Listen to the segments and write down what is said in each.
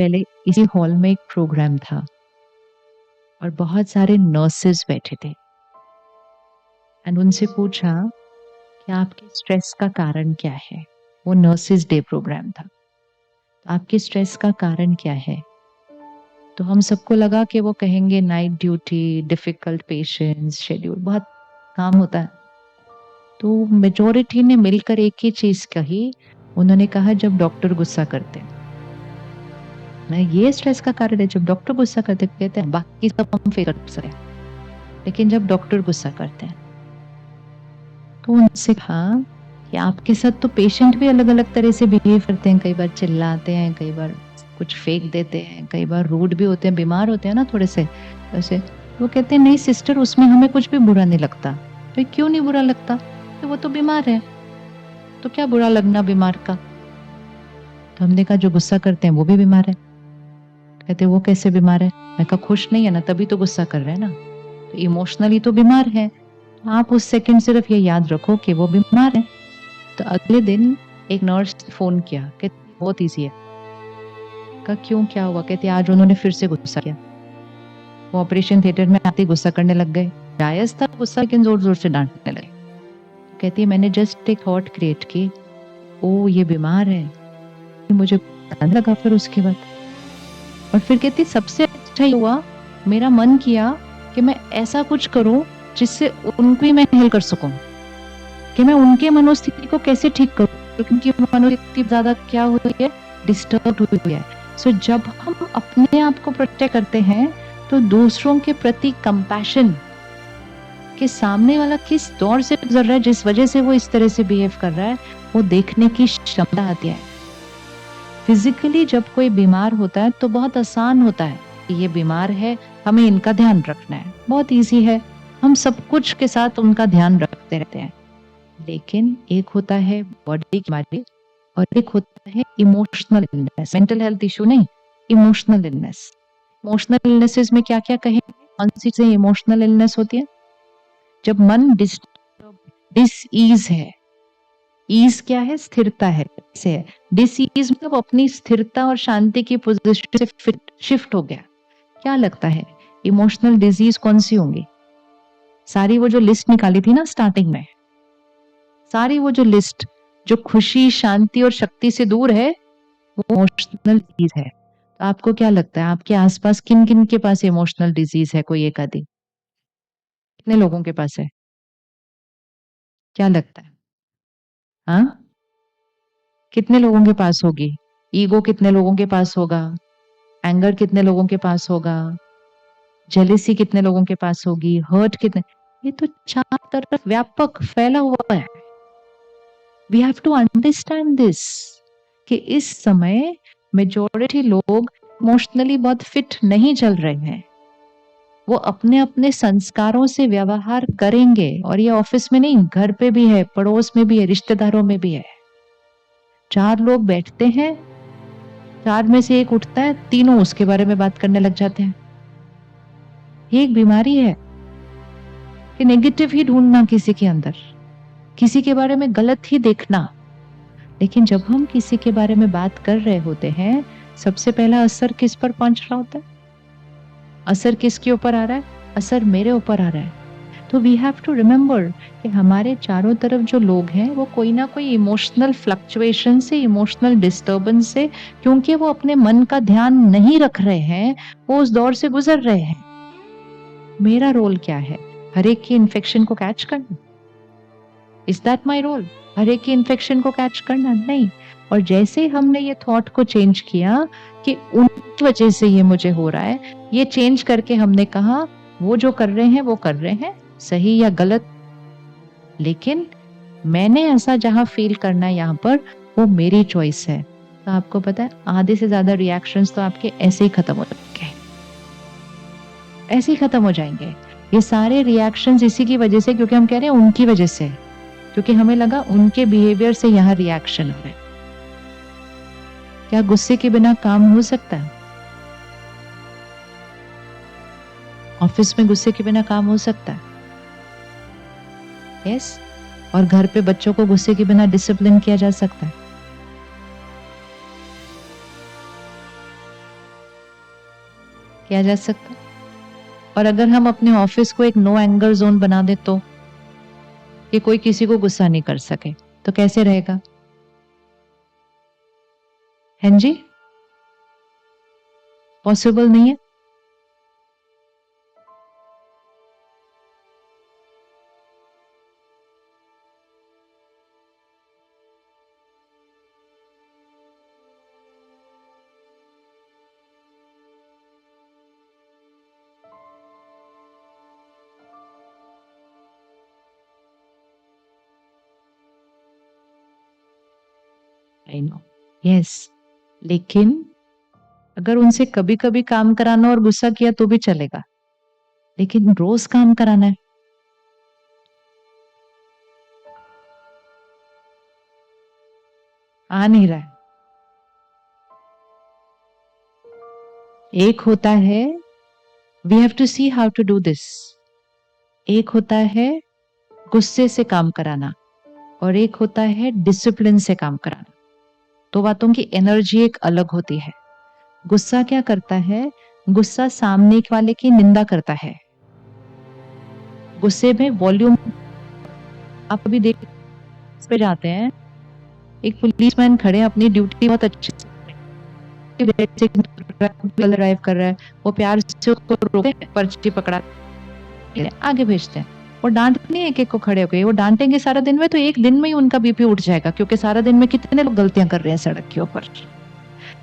पहले इसी हॉल में एक प्रोग्राम था और बहुत सारे नर्सेस बैठे थे एंड उनसे पूछा कि आपके स्ट्रेस का कारण क्या है। वो नर्सेस डे प्रोग्राम था। तो आपके स्ट्रेस का कारण क्या है? तो हम सबको लगा कि वो कहेंगे night duty, difficult patients, schedule, बहुत काम होता है। तो मेजोरिटी ने मिलकर एक ही चीज कही। उन्होंने कहा जब डॉक्टर गुस्सा करते हैं। मैं ये स्ट्रेस का कारण है, जब डॉक्टर गुस्सा करते कहते हैं बाकी सब हम फेस कर सकते हैं, लेकिन जब डॉक्टर गुस्सा करते हैं। तो उनसे कहा कि आपके साथ तो पेशेंट भी अलग अलग तरह से बिहेव करते हैं, कई बार चिल्लाते हैं, कई बार कुछ फेंक देते हैं, कई बार रूड भी होते हैं, बीमार होते हैं ना थोड़े से वैसे। वो कहते हैं नहीं सिस्टर, उसमें हमें कुछ भी बुरा नहीं लगता। तो क्यों नहीं बुरा लगता? तो वो तो बीमार है, तो क्या बुरा लगना बीमार का? तो हमने कहा जो गुस्सा करते हैं वो भी बीमार है। कहते वो कैसे बीमार है? मैं कहा खुश नहीं है ना, तभी तो गुस्सा कर रहे हैं ना, तो इमोशनली तो बीमार है। तो आप उस सेकंड सिर्फ ये याद रखो कि वो बीमार है। तो अगले दिन एक नर्स ने फोन किया, कहती बहुत ईजी है। कहा क्यों, क्या हुआ? कहती आज उन्होंने फिर से गुस्सा किया। वो ऑपरेशन थिएटर में आते गुस्सा करने लग गए। जायज था गुस्सा, लेकिन जोर जोर से डांटने लगे। कहती है मैंने जस्ट एक थॉट क्रिएट की, ओ ये बीमार है। मुझे पता लगा फिर उसके बाद। और फिर कहती सबसे अच्छा ये हुआ, मेरा मन किया कि मैं ऐसा कुछ करूं जिससे उनको ही मैं हेल्प कर सकूं, कि मैं उनके मनोस्थिति को कैसे ठीक करूं, क्योंकि उनकी मनोस्थिति ज्यादा क्या हुई है, डिस्टर्ब हुई है। सो जब हम अपने आप को प्रोटेक्ट करते हैं तो दूसरों के प्रति कंपैशन, कि सामने वाला किस दौर से गुजर रहा है जिस वजह से वो इस तरह से बिहेव कर रहा है, वो देखने की क्षमता आती है। फिजिकली जब कोई बीमार होता है तो बहुत आसान होता है कि ये बीमार है, हमें इनका ध्यान रखना है, बहुत इजी है, हम सब कुछ के साथ उनका ध्यान रखते रहते हैं। लेकिन एक होता है बॉडी की बीमारी और एक होता है emotional illness, mental health issue नहीं, इमोशनल इलनेस। इमोशनल इलनेसेस में क्या क्या कहेंगे, कौन सी से इमोशनल इलनेस होती है? जब मन डिस ईज है। ईज क्या है? स्थिरता है से है। डिसीज मतलब अपनी स्थिरता और शांति की पोजीशन से शिफ्ट हो गया। क्या लगता है इमोशनल डिजीज कौन सी होंगी? सारी वो जो लिस्ट निकाली थी ना स्टार्टिंग में, सारी वो जो लिस्ट जो खुशी, शांति और शक्ति से दूर है, वो इमोशनल डिजीज है। तो आपको क्या लगता है आपके आसपास किन किन के पास इमोशनल डिजीज है? कोई एक आधी, कितने लोगों के पास है? क्या लगता है? हाँ, कितने लोगों के पास होगी? ईगो कितने लोगों के पास होगा? एंगर कितने लोगों के पास होगा? जेलेसी कितने लोगों के पास होगी? हर्ट कितने? ये तो चार तरफ व्यापक फैला हुआ है। We have to understand this कि इस समय मेजॉरिटी लोग इमोशनली बहुत फिट नहीं चल रहे हैं। वो अपने अपने संस्कारों से व्यवहार करेंगे, और ये ऑफिस में नहीं, घर पे भी है, पड़ोस में भी है, रिश्तेदारों में भी है। चार लोग बैठते हैं, चार में से एक उठता है, तीनों उसके बारे में बात करने लग जाते हैं। ये एक बीमारी है कि नेगेटिव ही ढूंढना किसी के अंदर, किसी के बारे में गलत ही देखना। लेकिन जब हम किसी के बारे में बात कर रहे होते हैं, सबसे पहला असर किस पर पहुंच रहा होता है? असर किसके ऊपर आ रहा है? असर मेरे ऊपर आ रहा है। तो वी हैव टू रिमेम्बर कि हमारे चारों तरफ जो लोग हैं वो कोई ना कोई इमोशनल फ्लक्चुएशन से, इमोशनल डिस्टर्बेंस से, क्योंकि वो अपने मन का ध्यान नहीं रख रहे हैं, वो उस दौर से गुजर रहे हैं। मेरा रोल क्या है? हर एक की इन्फेक्शन को कैच करना? Is that my role? हर एक की इन्फेक्शन को कैच करना? नहीं। और जैसे हमने ये थॉट को चेंज किया कि उनकी वजह से ये मुझे हो रहा है, ये चेंज करके हमने कहा वो जो कर रहे हैं वो कर रहे हैं, सही या गलत, लेकिन मैंने ऐसा जहां फील करना है यहाँ पर, वो मेरी चॉइस है। तो आपको पता है आधे से ज्यादा रिएक्शंस तो आपके ऐसे ही खत्म हो जाएंगे, ऐसे ही खत्म हो जाएंगे। ये सारे रिएक्शंस इसी की वजह से, क्योंकि हम कह रहे हैं उनकी वजह से, क्योंकि हमें लगा उनके बिहेवियर से यहाँ रिएक्शन हो रहा है। क्या गुस्से के बिना काम हो सकता है? ऑफिस में गुस्से के बिना काम हो सकता है? यस। और घर पे बच्चों को गुस्से के बिना डिसिप्लिन किया जा सकता है? किया जा सकता। और अगर हम अपने ऑफिस को एक नो एंगर जोन बना दे तो, कि कोई किसी को गुस्सा नहीं कर सके, तो कैसे रहेगा? हैं जी? पॉसिबल नहीं है। आई नो, यस, लेकिन अगर उनसे कभी कभी काम कराना और गुस्सा किया तो भी चलेगा, लेकिन रोज काम कराना है, आ नहीं रहा है। एक होता है we have to see how to do this, एक होता है गुस्से से काम कराना और एक होता है डिसिप्लिन से काम कराना। दो बातों की एनर्जी एक अलग होती है। गुस्सा क्या करता है? गुस्सा सामने वाले की निंदा करता है। गुस्से में वॉल्यूम, आप अभी देख पे जाते हैं, एक पुलिसमैन खड़े हैं, अपनी ड्यूटी बहुत अच्छे से ड्राइव कर रहा है, वो प्यार से उसको रोकते हैं, पर्ची पकड़ा आगे भेजते हैं। वो डांटते नहीं एक एक को खड़े होकर, वो डांटेंगे सारा दिन में तो एक दिन में ही उनका बीपी उठ जाएगा, क्योंकि सारा दिन में कितने लोग गलतियां कर रहे हैं सड़क के ऊपर,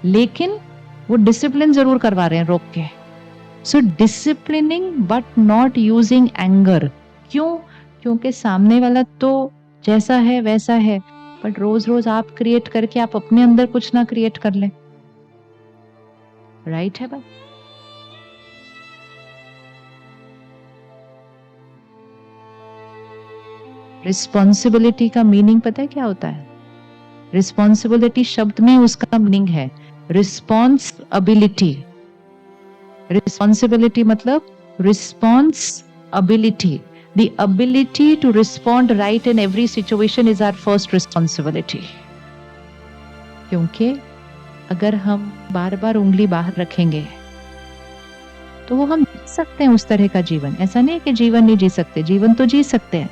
लेकिन वो डिसिप्लिन जरूर करवा रहे हैं रोक के। So disciplining but not using anger. क्यों? क्योंकि सामने वाला तो जैसा है वैसा है, बट रोज रोज आप क्रिएट करके आप अपने अंदर कुछ ना क्रिएट कर लें। राइट है बात? रिस्पॉन्सिबिलिटी का मीनिंग पता है क्या होता है? रिस्पॉन्सिबिलिटी शब्द में उसका मीनिंग है रिस्पॉन्सिबिलिटी। रिस्पॉन्सिबिलिटी मतलब responsibility, the ability to respond right in every situation is our first responsibility। क्योंकि अगर हम बार बार उंगली बाहर रखेंगे तो वो हम जी सकते हैं उस तरह का जीवन, ऐसा नहीं है कि जीवन नहीं जी सकते, जीवन तो जी सकते हैं,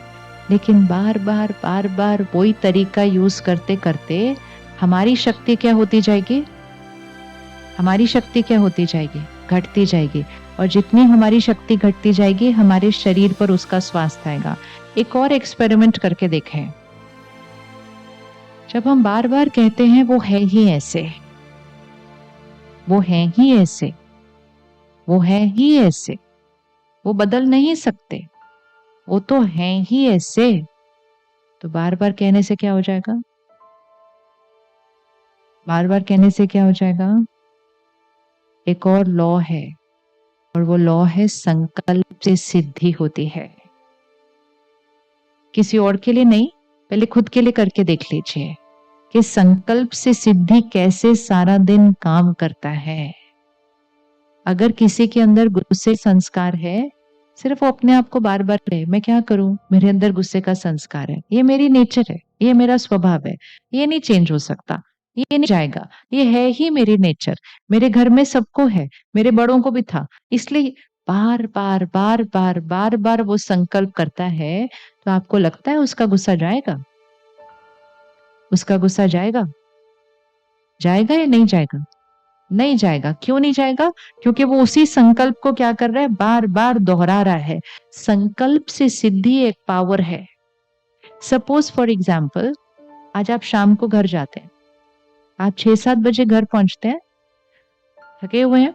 लेकिन बार बार वही तरीका यूज करते करते हमारी शक्ति क्या होती जाएगी? हमारी शक्ति क्या होती जाएगी? घटती जाएगी। और जितनी हमारी शक्ति घटती जाएगी हमारे शरीर पर उसका स्वास्थ्य आएगा। एक और एक्सपेरिमेंट करके देखें। जब हम बार बार कहते हैं वो है ही ऐसे, वो है ही ऐसे, वो है ही ऐसे, वो बदल नहीं सकते, वो तो है ही ऐसे, तो बार बार कहने से क्या हो जाएगा? बार बार कहने से क्या हो जाएगा? एक और लॉ है, और वो लॉ है संकल्प से सिद्धि होती है। किसी और के लिए नहीं, पहले खुद के लिए करके देख लीजिए कि संकल्प से सिद्धि कैसे सारा दिन काम करता है। अगर किसी के अंदर गुस्से संस्कार है, सिर्फ वो अपने आप को बार बार कहे मैं क्या करूं, मेरे अंदर गुस्से का संस्कार है, ये मेरी नेचर है, ये मेरा स्वभाव है, ये नहीं चेंज हो सकता, ये नहीं जाएगा, ये है ही मेरी नेचर, मेरे घर में सबको है, मेरे बड़ों को भी था, इसलिए बार बार वो संकल्प करता है, तो आपको लगता है उसका गुस्सा जाएगा? उसका गुस्सा जाएगा? जाएगा या नहीं जाएगा? नहीं जाएगा। क्यों नहीं जाएगा? क्योंकि वो उसी संकल्प को क्या कर रहा है? बार बार दोहरा रहा है। संकल्प से सिद्धि एक पावर है। सपोज फॉर एग्जाम्पल, आज आप शाम को घर जाते हैं, आप 6-7 बजे घर पहुंचते हैं, थके हुए हैं,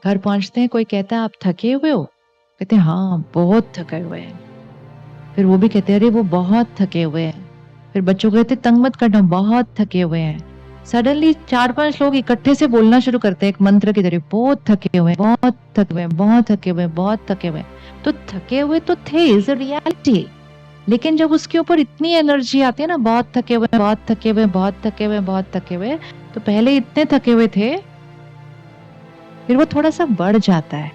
घर पहुंचते हैं, कोई कहता है आप थके हुए हो? कहते हैं हाँ बहुत थके हुए हैं। फिर वो भी कहते हैं अरे वो बहुत थके हुए हैं। फिर बच्चों को कहते तंग मत करना, बहुत थके हुए हैं। सडनली 4-5 लोग इकट्ठे से बोलना शुरू करते हैं एक मंत्र की तरह, बहुत थके हुए, बहुत थके हुए, बहुत थके हुए, बहुत थके हुए। तो थके हुए तो थे, इज अ रियलिटी, लेकिन जब उसके ऊपर इतनी एनर्जी आती है ना, बहुत थके हुए, बहुत थके हुए, बहुत थके हुए, बहुत थके हुए, तो पहले इतने थके हुए थे, फिर वो थोड़ा सा बढ़ जाता है।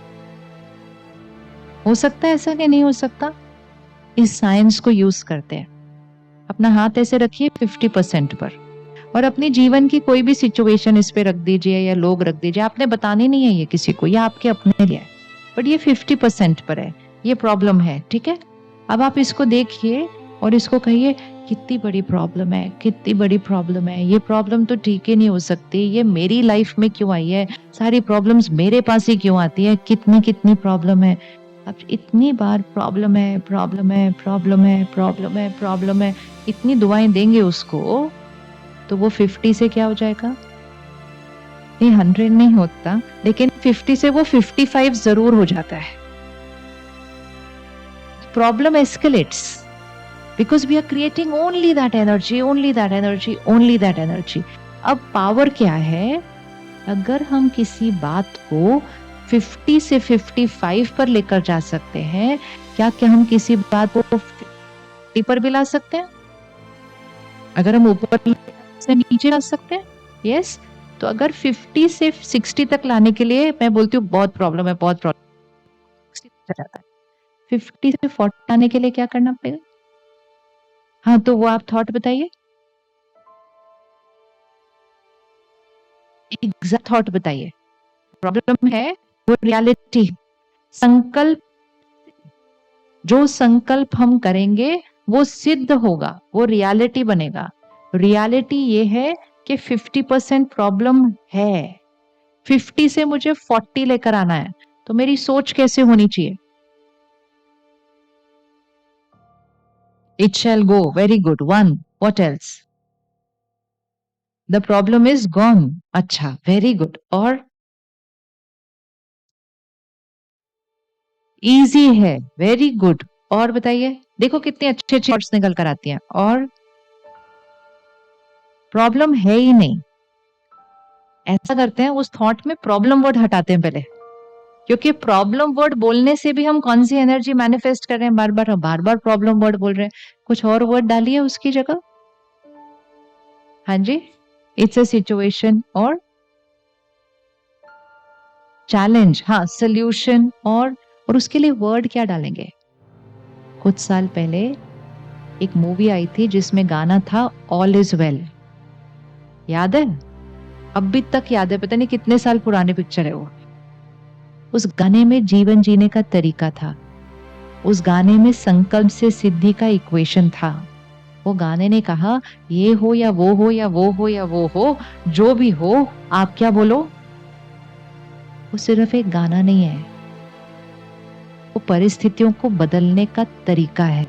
हो सकता है ऐसा कि नहीं हो सकता? इस साइंस को यूज करते हैं। अपना हाथ ऐसे रखिए 50% पर, और अपनी जीवन की कोई भी सिचुएशन इस पे रख दीजिए या लोग रख दीजिए, आपने बतानी नहीं है ये किसी को, या आपके अपने लिए है, बट ये 50% पर है, ये प्रॉब्लम है, ठीक है। अब आप इसको देखिए और इसको कहिए कितनी बड़ी प्रॉब्लम है, कितनी बड़ी प्रॉब्लम है, ये प्रॉब्लम तो ठीक ही नहीं हो सकती, ये मेरी लाइफ में क्यों आई है, सारी प्रॉब्लम्स मेरे पास ही क्यों आती है, कितनी कितनी प्रॉब्लम है। अब इतनी बार प्रॉब्लम है, प्रॉब्लम है, प्रॉब्लम है, प्रॉब्लम है, प्रॉब्लम है, इतनी दुआएं देंगे उसको, तो वो 50 से क्या हो जाएगा? नहीं, 100 नहीं होता, लेकिन 50 से वो 55 जरूर हो जाता है। Problem escalates because we are creating only that energy, only that energy, only that energy. अब पावर क्या है? अगर हम किसी बात को 50 से 55 पर लेकर जा सकते हैं, क्या क्या हम किसी बात को 50 पर भी ला सकते हैं? अगर हम ऊपर से नीचे ला सकते हैं, यस। तो अगर 50 से 60 तक लाने के लिए मैं बोलती हूँ बहुत प्रॉब्लम है, बहुत प्रॉब्लम, 50 से 40 आने के लिए क्या करना पड़ेगा? हाँ, तो वो आप थॉट बताइए, एग्जैक्ट थॉट बताइए। प्रॉब्लम है वो रियलिटी, संकल्प, जो संकल्प हम करेंगे वो सिद्ध होगा, वो रियलिटी बनेगा। रियलिटी ये है कि 50% प्रॉब्लम है, 50 से मुझे 40 लेकर आना है, तो मेरी सोच कैसे होनी चाहिए? It shall go, very good, one, what else? The problem is gone, अच्छा, वेरी गुड, और इजी है, वेरी गुड, और बताइए, देखो कितने अच्छे अच्छे थॉट्स निकल कर आती हैं, और प्रॉब्लम है ही नहीं। ऐसा करते हैं, उस थॉट में प्रॉब्लम वर्ड हटाते हैं पहले, क्योंकि प्रॉब्लम वर्ड बोलने से भी हम कौन सी एनर्जी मैनिफेस्ट कर रहे हैं, बार बार प्रॉब्लम वर्ड बोल रहे हैं, कुछ और वर्ड डालिए उसकी जगह। हाँ जी, इट्स अ सिचुएशन और चैलेंज, हाँ, सोल्यूशन, और उसके लिए वर्ड क्या डालेंगे? कुछ साल पहले एक मूवी आई थी जिसमें गाना था ऑल इज वेल, याद है? अब भी तक याद है, पता नहीं कितने साल पुरानी पिक्चर है वो। उस गाने में जीवन जीने का तरीका था, उस गाने में संकल्प से सिद्धि का इक्वेशन था। वो गाने ने कहा, ये हो या वो हो या वो हो या वो हो, जो भी हो, आप क्या बोलो? वो सिर्फ एक गाना नहीं है, वो परिस्थितियों को बदलने का तरीका है,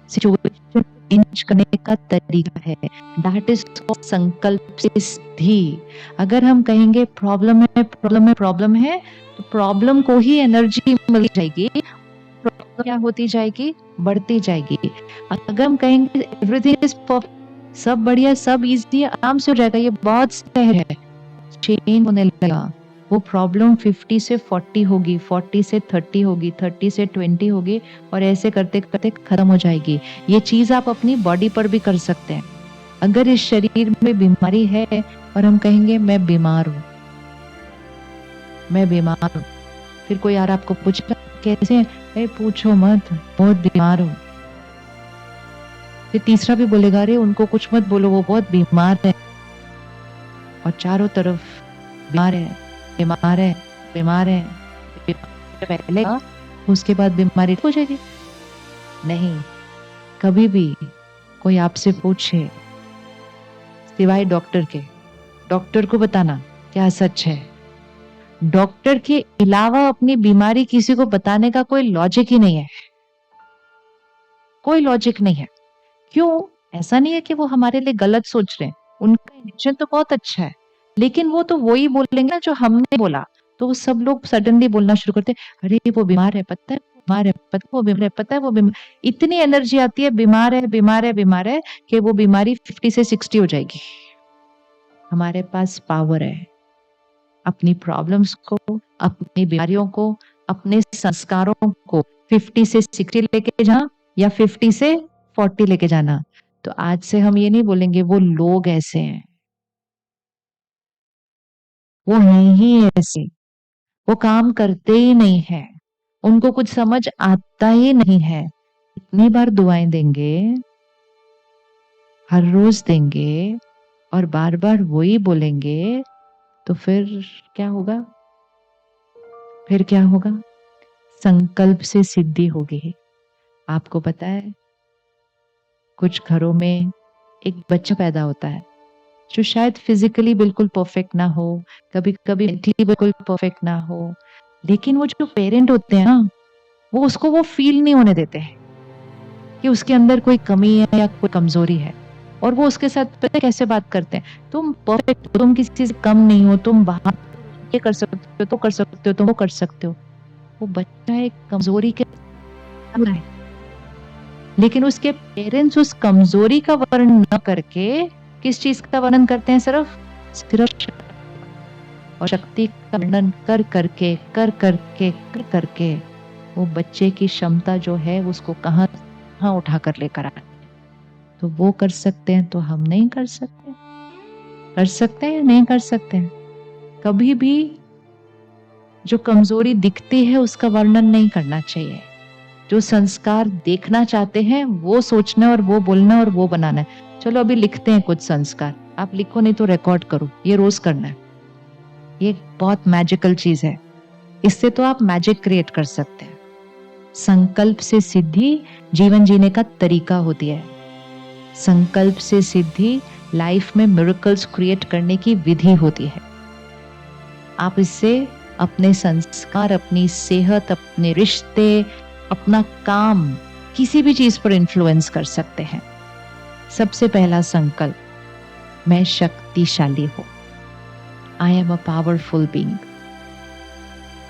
सिचुएशन चेंज करने का तरीका है। दैट इज संकल्प से सिद्धि। अगर हम कहेंगे प्रॉब्लम है, प्रॉब्लम है, प्रॉब्लम है, तो प्रॉब्लम को ही एनर्जी मिल जाएगी, प्रॉब्लम क्या होती जाएगी? बढ़ती जाएगी। अगर हम कहेंगे एवरीथिंग इज परफेक्ट, सब बढ़िया, सब इजी, आराम से हो जाएगा, ये बहुत सहज है, चेंज होने लगा। वो प्रॉब्लम 50 से 40 होगी, 40 से 30 होगी, 30 से 20 होगी, और ऐसे करते करते खत्म हो जाएगी। ये चीज आप अपनी बॉडी पर भी कर सकते हैं। अगर इस शरीर में बीमारी है और हम कहेंगे मैं बीमार हूं, मैं बीमार हूं, फिर कोई यार आपको पूछेगा कैसे हैं? पूछो मत, बहुत बीमार हूं। फिर तीसरा भी बोलेगा अरे उनको कुछ मत बोलो, वो बहुत बीमार है, और चारों तरफ बीमार है, बीमार है, बीमार है, पहले उसके बाद बीमारी हो जाएगी। नहीं, कभी भी कोई आपसे पूछे, सिवाय डॉक्टर के, डॉक्टर को बताना क्या सच है, डॉक्टर के अलावा अपनी बीमारी किसी को बताने का कोई लॉजिक ही नहीं है, कोई लॉजिक नहीं है। क्यों? ऐसा नहीं है कि वो हमारे लिए गलत सोच रहे हैं, उनका इंटेंशन तो बहुत अच्छा है, लेकिन वो तो वही बोलेंगे ना जो हमने बोला। तो सब लोग सडनली बोलना शुरू करते हैं, अरे वो बीमार है, पता है बीमार है, पता है वो बीमार है, पता है वो बीमार। इतनी एनर्जी आती है बीमार है, बीमार है, बीमार है, कि वो बीमारी 50 से 60 हो जाएगी। हमारे पास पावर है अपनी प्रॉब्लम्स को, अपनी बीमारियों को, अपने संस्कारों को 50 से 60 लेके जाना या 50 से 40 लेके जाना। तो आज से हम ये नहीं बोलेंगे वो लोग ऐसे हैं, वो हैं ही ऐसे, वो काम करते ही नहीं है, उनको कुछ समझ आता ही नहीं है। इतनी बार दुआएं देंगे, हर रोज देंगे और बार बार वही बोलेंगे, तो फिर क्या होगा? फिर क्या होगा? संकल्प से सिद्धि होगी। आपको पता है, कुछ घरों में एक बच्चा पैदा होता है जो शायद फिजिकली बिल्कुल परफेक्ट ना हो, कभी कभी मेंटली बिल्कुल परफेक्ट ना हो, लेकिन वो जो पेरेंट होते हैं ना, वो उसको वो फील नहीं होने देते हैं कि उसके अंदर कोई कमी है या कोई कमजोरी है। और वो उसके साथ पता है कैसे बात करते हैं? तुम परफेक्ट हो, तुम किसी से कम नहीं हो, तुम बाहर ये कर सकते हो, तो कर सकते हो, तुम वो कर सकते हो। वो बच्चा एक कमजोरी के सामने है, लेकिन उसके पेरेंट्स उस कमजोरी का वर्णन न करके किस चीज का वर्णन करते हैं? सिर्फ सिर्फ और शक्ति का वर्णन कर करके वो बच्चे की क्षमता जो है उसको कहाँ कहाँ उठा कर लेकर आए। तो वो कर सकते हैं तो हम नहीं कर सकते? कर सकते हैं या नहीं कर सकते हैं? कभी भी जो कमजोरी दिखती है उसका वर्णन नहीं करना चाहिए। जो संस्कार देखना चाहते हैं वो सोचना और वो बोलना और वो बनाना है। चलो अभी लिखते हैं कुछ संस्कार, आप लिखो नहीं तो रिकॉर्ड करो, ये रोज करना है। ये बहुत मैजिकल चीज है, इससे तो आप मैजिक क्रिएट कर सकते हैं। संकल्प से सिद्धि जीवन जीने का तरीका होती है। संकल्प से सिद्धि लाइफ में मिरेकल्स क्रिएट करने की विधि होती है। आप इससे अपने संस्कार, अपनी सेहत, अपने रिश्ते, अपना काम, किसी भी चीज पर इन्फ्लुएंस कर सकते हैं। सबसे पहला संकल्प, मैं शक्तिशाली हूं। I am a powerful being.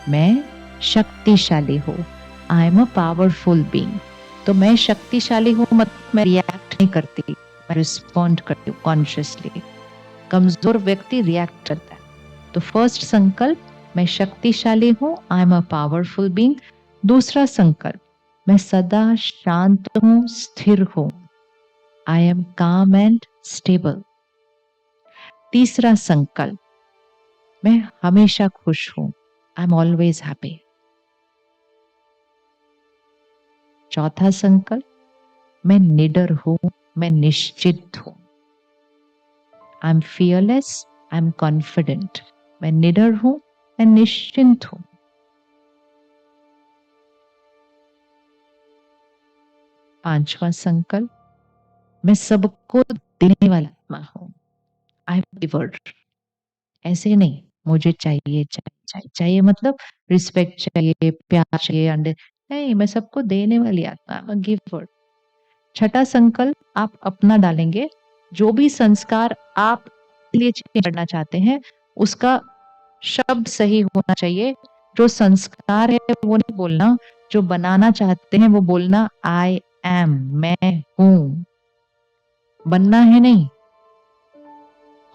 मैं शक्तिशाली हूं। I am a powerful being. तो मैं शक्तिशाली हूं मतलब मैं रिएक्ट नहीं करती, मैं रिस्पॉन्ड करती हूँ कॉन्शियसली। कमजोर व्यक्ति रिएक्ट करता है। तो फर्स्ट संकल्प, मैं शक्तिशाली हूं, I am a powerful being. दूसरा संकल्प, मैं सदा शांत हूं, स्थिर हूं, आई एम काम एंड स्टेबल। तीसरा संकल्प, मैं हमेशा खुश हूं, आई एम ऑलवेज हैप्पी। चौथा संकल्प, मैं निडर हूं, मैं निश्चित हूं, I M fearless, I am confident. मैं निडर हूं, मैं निश्चिंत हूं। पांचवा संकल्प, मैं सबको देने वाला आत्मा हूं, आई एम गिवर। ऐसे नहीं मुझे चाहिए चाहिए चाहिए चाहिए मतलब रिस्पेक्ट चाहिए, प्यार चाहिए, अंडर नहीं, मैं सबको देने वाली आत्मा, आई एम गिवर। छठा संकल्प आप अपना डालेंगे, जो भी संस्कार आप लिए चेंज करना चाहते हैं उसका शब्द सही होना चाहिए। जो संस्कार है वो नहीं बोलना, जो बनाना चाहते हैं वो बोलना आई एम, मैं हूं। बनना है नहीं,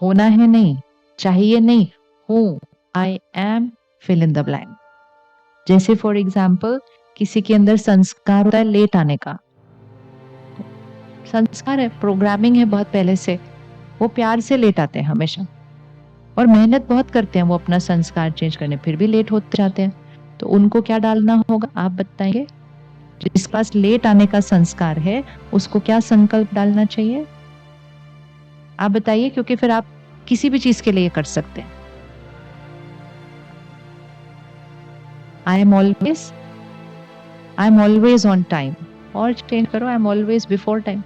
होना है नहीं, चाहिए नहीं, हूं। I am, fill in the blank. जैसे फॉर एग्जाम्पल किसी के अंदर संस्कार होता है लेट आने का, संस्कार है, प्रोग्रामिंग है बहुत पहले से, वो प्यार से लेट आते हैं हमेशा और मेहनत बहुत करते हैं वो अपना संस्कार चेंज करने, फिर भी लेट होते जाते हैं। तो उनको क्या डालना होगा आप बताएंगे? जिसके पास लेट आने का संस्कार है उसको क्या संकल्प डालना चाहिए? आप बताइए, क्योंकि फिर आप किसी भी चीज के लिए कर सकते हैं। I am always on time, और चेंज करो, I am always before time.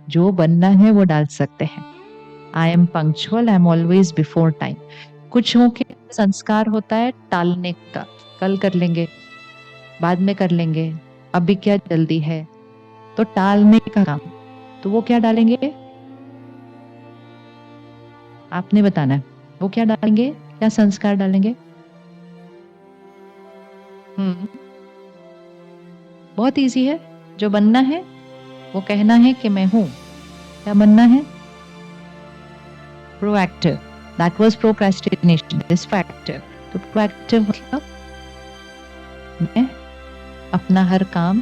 जो बनना है वो डाल सकते हैं। I am punctual, I am always before time. कुछ के संस्कार होता है टालने का, कल कर लेंगे, बाद में कर लेंगे, अभी क्या जल्दी है, तो टालने का काम। तो वो क्या डालेंगे? आपने बताना है वो क्या डालेंगे, क्या संस्कार डालेंगे? बहुत इजी है। जो बनना है वो कहना है कि मैं हूं। क्या बनना है? Proactive. That was procrastination, this factor. तो प्रोएक्टिव मतलब मैं अपना हर काम,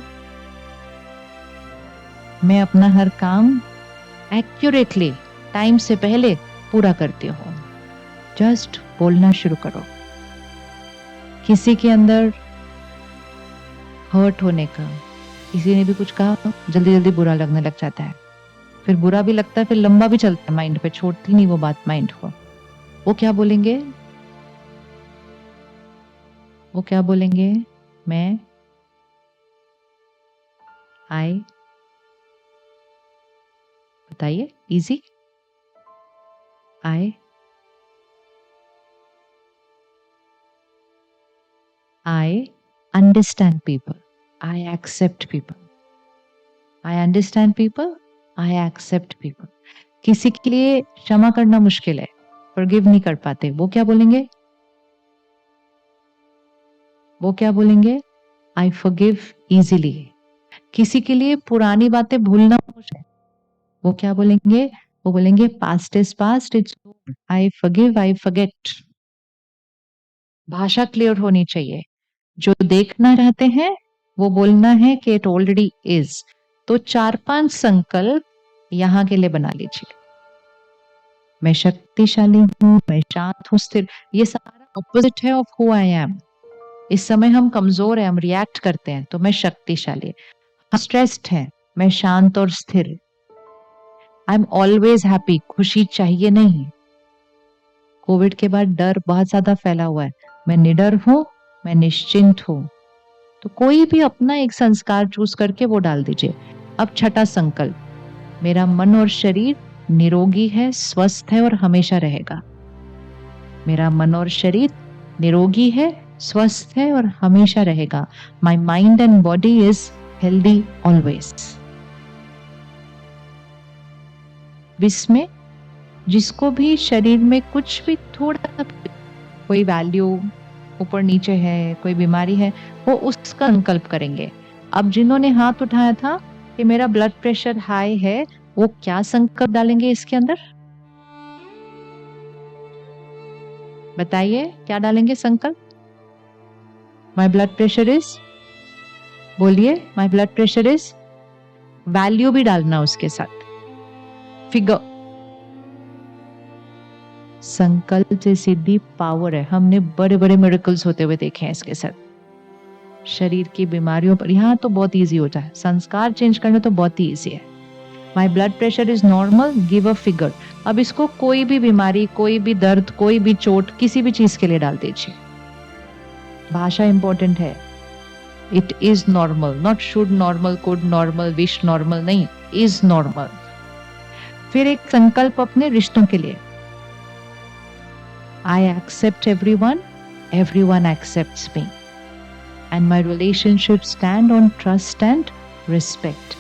मैं अपना हर काम एक्यूरेटली, टाइम से पहले पूरा करती हूँ। जस्ट बोलना शुरू करो। किसी के अंदर हर्ट होने का, किसी ने भी कुछ कहा जल्दी जल्दी बुरा लगने लग जाता है, फिर बुरा भी लगता है, फिर लंबा भी चलता है माइंड पे, छोड़ती नहीं वो बात माइंड को। वो क्या बोलेंगे? वो क्या बोलेंगे? मैं आई, बताइए, easy. I understand people, I accept people, I understand people, I accept people. किसी के लिए क्षमा करना मुश्किल है, फॉरगिव नहीं कर पाते, वो क्या बोलेंगे? वो क्या बोलेंगे? I forgive easily. किसी के लिए पुरानी बातें भूलना मुश्किल है, वो क्या बोलेंगे? वो बोलेंगे past is past, it's I forgive, I forget. भाषा क्लियर होनी चाहिए। जो देखना चाहते हैं वो बोलना है कि इट ऑलरेडी इज। तो 4-5 संकल्प यहां के लिए बना लीजिए। मैं शक्तिशाली हूं, मैं शांत हूं, स्थिर। ये सारा ऑपोजिट है ऑफ हु आई एम। इस समय हम कमजोर हैं, हम रिएक्ट करते हैं, तो मैं शक्तिशाली। हम स्ट्रेस्ड हैं, मैं शांत और स्थिर। आई एम ऑलवेज हैप्पी, खुशी चाहिए नहीं। कोविड के बाद डर बहुत ज्यादा फैला हुआ है, मैं निडर हूं, मैं निश्चिंत हूं। तो कोई भी अपना एक संस्कार चूज करके वो डाल दीजिए। अब छठा संकल्प, मेरा मन और शरीर निरोगी है, स्वस्थ है और हमेशा रहेगा। मेरा मन और शरीर निरोगी है, स्वस्थ है और हमेशा रहेगा। My mind and body is healthy always. इसमें जिसको भी शरीर में कुछ भी थोड़ा सा कोई वैल्यू ऊपर नीचे है, कोई बीमारी है, वो उसका संकल्प करेंगे। अब जिन्होंने हाथ उठाया था कि मेरा ब्लड प्रेशर हाई है, वो क्या संकल्प डालेंगे इसके अंदर? बताइए, क्या डालेंगे संकल्प? माई ब्लड प्रेशर इज, बोलिए, my blood pressure is. Value भी डालना उसके साथ, फिगर। संकल्प से सीधी पावर है। हमने बड़े बड़े मिरेकल्स होते हुए देखे हैं इसके साथ। शरीर की बीमारियों पर यहाँ तो बहुत इजी होता है, संस्कार चेंज करना तो बहुत ही इजी है। My blood pressure is normal, give a figure. अब इसको कोई भी बीमारी, कोई भी दर्द, कोई भी चोट, किसी भी चीज के लिए डाल दीजिए। भाषा इंपॉर्टेंट है। It is normal, not should normal, could normal, wish normal, नहीं, इज नॉर्मल। फिर एक संकल्प अपने रिश्तों के लिए, I accept everyone, everyone accepts me, and my relationships stand on trust and respect.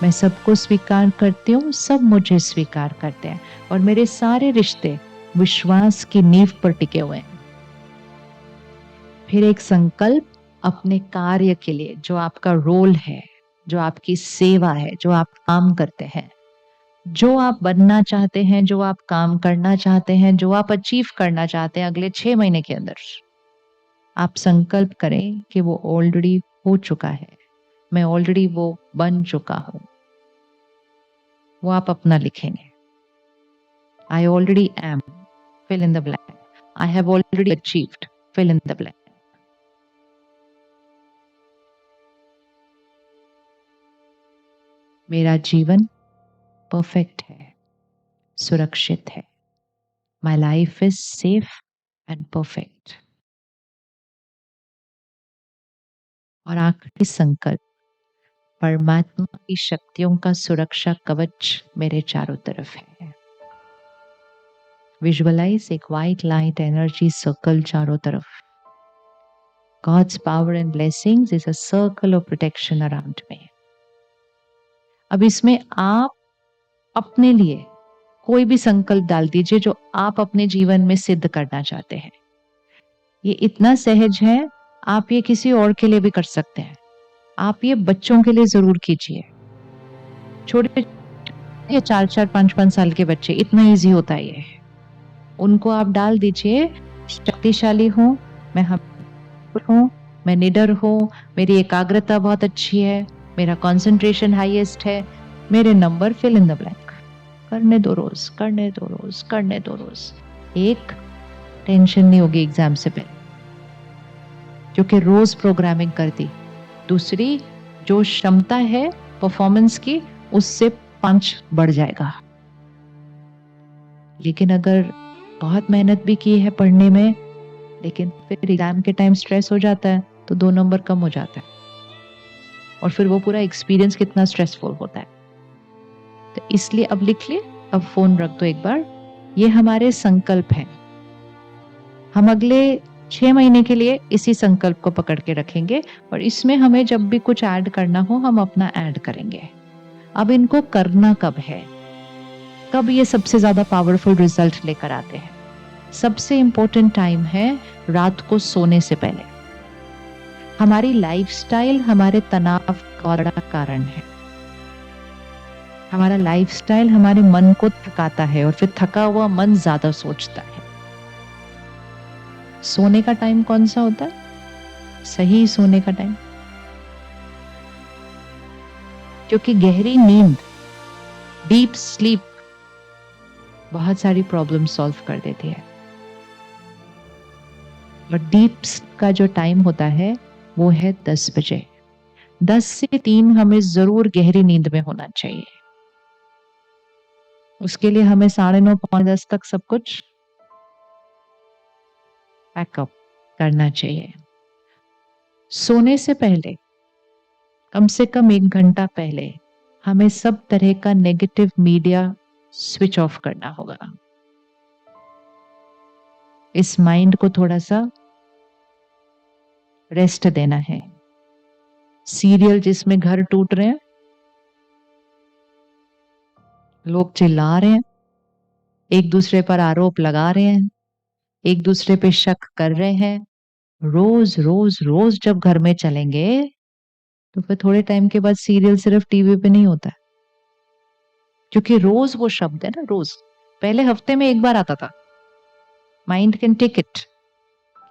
मैं सबको स्वीकार करती हूँ, सब मुझे स्वीकार करते हैं, और मेरे सारे रिश्ते विश्वास की नींव पर टिके हुए हैं। फिर एक संकल्प अपने कार्य के लिए, जो आपका रोल है, जो आपकी सेवा है, जो आप काम करते हैं, जो आप बनना चाहते हैं, जो आप काम करना चाहते हैं, जो आप अचीव करना चाहते हैं अगले 6 महीने के अंदर, आप संकल्प करें कि वो ऑलरेडी हो चुका है, मैं ऑलरेडी वो बन चुका हूं। वो आप अपना लिखेंगे। I already am, fill in the blank. I have already achieved, fill in the blank. मेरा जीवन परफेक्ट है, सुरक्षित है। My life is safe and perfect. और आखिरी संकल्प, परमात्मा की शक्तियों का सुरक्षा कवच मेरे चारों तरफ है। विजुअलाइज एक व्हाइट लाइट एनर्जी सर्कल चारों तरफ। God's power and blessings is a circle of protection around me. अब इसमें आप अपने लिए कोई भी संकल्प डाल दीजिए जो आप अपने जीवन में सिद्ध करना चाहते हैं। ये इतना सहज है, आप ये किसी और के लिए भी कर सकते हैं। आप ये बच्चों के लिए जरूर कीजिए। छोटे 4-4, 5-5 साल के बच्चे, इतना इजी होता है ये। उनको आप डाल दीजिए, शक्तिशाली हूं, मैं हूं, मैं निडर हूं, मेरी एकाग्रता बहुत अच्छी है, मेरा कंसंट्रेशन हाईएस्ट है, मेरे number fill in the blank. करने दो रोज, करने दो रोज, करने दो रोज। एक, टेंशन नहीं होगी एग्जाम से पहले, क्योंकि रोज प्रोग्रामिंग कर दी। दूसरी, जो क्षमता है परफॉर्मेंस की उससे 5 बढ़ जाएगा। लेकिन अगर बहुत मेहनत भी की है पढ़ने में, लेकिन फिर एग्जाम के टाइम स्ट्रेस हो जाता है तो 2 नंबर कम हो जाता है और फिर वो पूरा एक्सपीरियंस कितना स्ट्रेसफुल होता है। तो इसलिए अब लिख ले, अब फोन रख दो एक बार। ये हमारे संकल्प हैं। हम अगले 6 महीने के लिए इसी संकल्प को पकड़ के रखेंगे और इसमें हमें जब भी कुछ ऐड करना हो हम अपना ऐड करेंगे। अब इनको करना कब है, कब ये सबसे ज्यादा पावरफुल रिजल्ट लेकर आते हैं? सबसे इंपॉर्टेंट टाइम है रात को सोने से पहले। हमारी लाइफस्टाइल हमारे तनाव का बड़ा कारण है। हमारा लाइफस्टाइल हमारे मन को थकाता है और फिर थका हुआ मन ज्यादा सोचता है। सोने का टाइम कौन सा होता है? सही सोने का टाइम, क्योंकि गहरी नींद, डीप स्लीप बहुत सारी प्रॉब्लम सॉल्व कर देती है। और डीप का जो टाइम होता है वो है 10 बजे। 10 से 3 हमें जरूर गहरी नींद में होना चाहिए। उसके लिए हमें 9:30 पौने 10 तक सब कुछ पैकअप करना चाहिए। सोने से पहले कम से कम 1 घंटा पहले हमें सब तरह का नेगेटिव मीडिया स्विच ऑफ करना होगा। इस माइंड को थोड़ा सा रेस्ट देना है। सीरियल जिसमें घर टूट रहे हैं, लोग चिल्ला रहे हैं, एक दूसरे पर आरोप लगा रहे हैं, एक दूसरे पे शक कर रहे हैं, रोज रोज रोज जब घर में चलेंगे तो फिर थोड़े टाइम के बाद सीरियल सिर्फ टीवी पे नहीं होता है। क्योंकि रोज वो शब्द है ना, रोज। पहले हफ्ते में एक बार आता था, माइंड कैन टेक इट।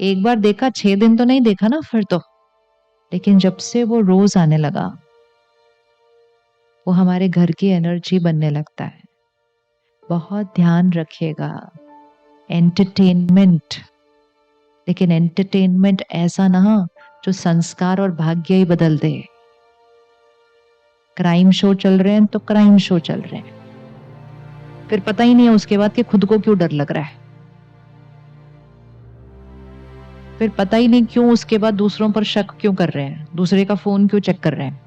एक बार देखा, 6 दिन तो नहीं देखा ना फिर तो। लेकिन जब से वो रोज आने लगा, वो हमारे घर की एनर्जी बनने लगता है। बहुत ध्यान रखिएगा, एंटरटेनमेंट, लेकिन एंटरटेनमेंट ऐसा ना जो संस्कार और भाग्य ही बदल दे। क्राइम शो चल रहे हैं तो क्राइम शो चल रहे हैं, फिर पता ही नहीं है उसके बाद कि खुद को क्यों डर लग रहा है। फिर पता ही नहीं क्यों उसके बाद दूसरों पर शक क्यों कर रहे हैं, दूसरे का फोन क्यों चेक कर रहे हैं,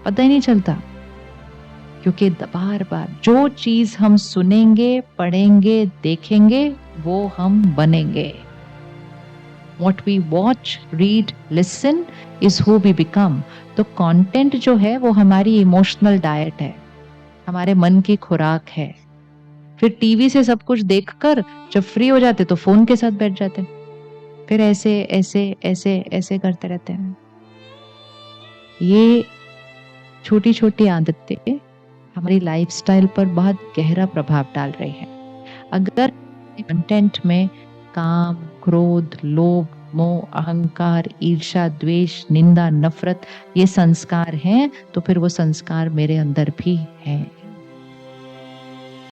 पता ही नहीं चलता। क्योंकि बार बार जो चीज हम सुनेंगे, पढ़ेंगे, देखेंगे, वो हम बनेंगे। What we watch, read, listen is who we become. तो कंटेंट जो है वो हमारी इमोशनल डाइट है, हमारे मन की खुराक है। फिर टीवी से सब कुछ देखकर जब फ्री हो जाते तो फोन के साथ बैठ जाते, फिर ऐसे ऐसे ऐसे ऐसे करते रहते हैं। ये छोटी छोटी आदतें हमारी लाइफस्टाइल पर बहुत गहरा प्रभाव डाल रही है। अगर कंटेंट में काम, क्रोध, लोभ, मोह, अहंकार, ईर्ष्या, द्वेष, निंदा, नफरत ये संस्कार हैं, तो फिर वो संस्कार मेरे अंदर भी हैं।